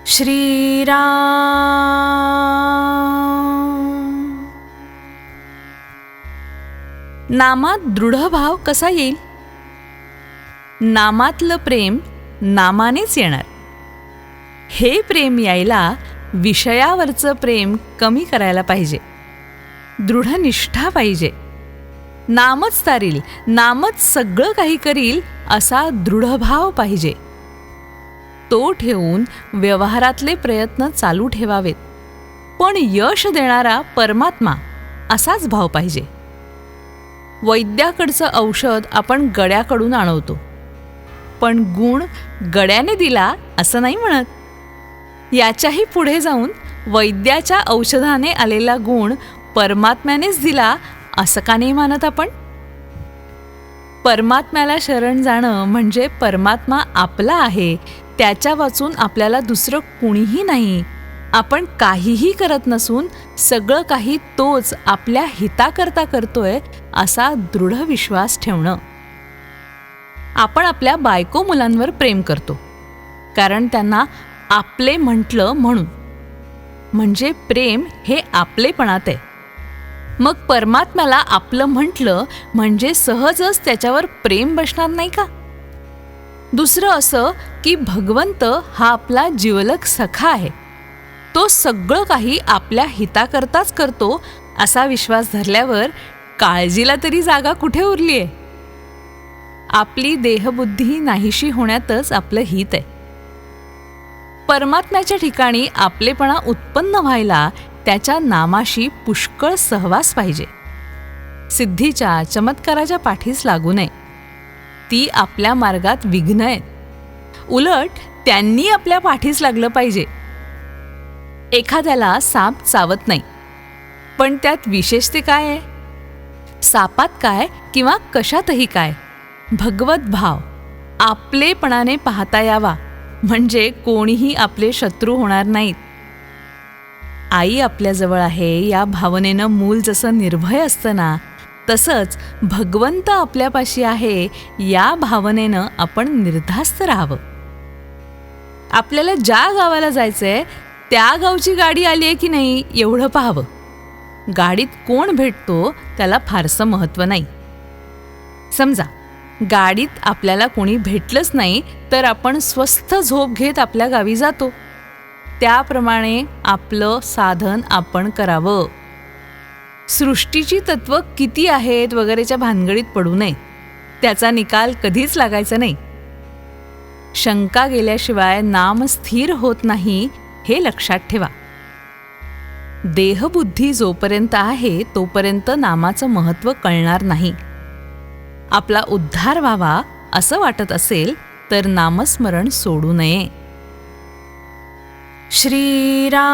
श्रीराम. नामात दृढ भाव कसा येईल? नामातलं प्रेम नामानेच येणार. हे प्रेम यायला विषयावरचं प्रेम कमी करायला पाहिजे. दृढ निष्ठा पाहिजे. नामच तारील, नामच सगळं काही करील असा दृढभाव पाहिजे. तो ठेवून व्यवहारातले प्रयत्न चालू ठेवावेत. पण यश देणारा परमात्मा असाच भाव पाहिजे. वैद्याकडचं औषध आपण गड्याकडून आणवतो, पण गुण गड्याने दिला असं नाही म्हणत. याच्याही पुढे जाऊन वैद्याच्या औषधाने आलेला गुण परमात्म्यानेच दिला असं का नाही मानत आपण? परमात्म्याला शरण जाणं म्हणजे परमात्मा आपला आहे, त्याच्या वाचून आपल्याला दुसरं कुणीही नाही. आपण काहीही करत नसून सगळं काही तोच आपल्या हिताकरता करतोय असा दृढ विश्वास ठेवणं. आपण आपल्या बायको मुलांवर प्रेम करतो कारण त्यांना आपले म्हटलं म्हणून. म्हणजे प्रेम हे आपलेपणात आहे. मग परमात्म्याला आपलं म्हटलं म्हणजे सहजच त्याच्यावर प्रेम बसणार नाही का? दुसरं असं की भगवंत हा आपला जिवलग सखा आहे, तो सगळं काही आपल्या हिताकरताच करतो असा विश्वास धरल्यावर काळजीला तरी जागा कुठे उरली आहे? आपली देहबुद्धी नाहीशी होण्यातच आपलं हित आहे. परमात्म्याच्या ठिकाणी आपलेपणा उत्पन्न व्हायला त्याच्या नामाशी पुष्कळ सहवास पाहिजे. सिद्धीच्या चमत्काराच्या पाठीस लागू नये. ती आपल्या मार्गात विघ्न आहेत. उलट त्यांनी आपल्या पाठीस लागलं पाहिजे. एखाद्याला साप चावत नाही, पण त्यात विशेषते काय आहे? सापात काय किंवा कशातही काय? भगवत भाव आपलेपणाने पाहता यावा, म्हणजे कोणीही आपले शत्रू होणार नाहीत. आई आपल्याजवळ आहे या भावनेनं मूल जसं निर्भय असतं ना, तसंच भगवंत आपल्यापाशी आहे या भावनेनं आपण निर्धास्त राहावं. आपल्याला ज्या गावाला जायचंय त्या गावची गाडी आली आहे की नाही एवढं पाहावं. गाडीत कोण भेटतो त्याला फारसं महत्त्व नाही. समजा गाडीत आपल्याला कोणी भेटलंच नाही तर आपण स्वस्थ झोप घेत आपल्या गावी जातो. त्याप्रमाणे आपलं साधन आपण करावं. सृष्टीची तत्व किती आहेत वगैरेच्या भानगडीत पडू नये. त्याचा निकाल कधीच लागायचा नाही. शंका गेल्याशिवाय नाम स्थिर होत नाही हे लक्षात ठेवा. देहबुद्धी जोपर्यंत आहे तोपर्यंत नामाचं महत्त्व कळणार नाही. आपला उद्धार व्हावा असं वाटत असेल तर नामस्मरण सोडू नये. श्रीराम.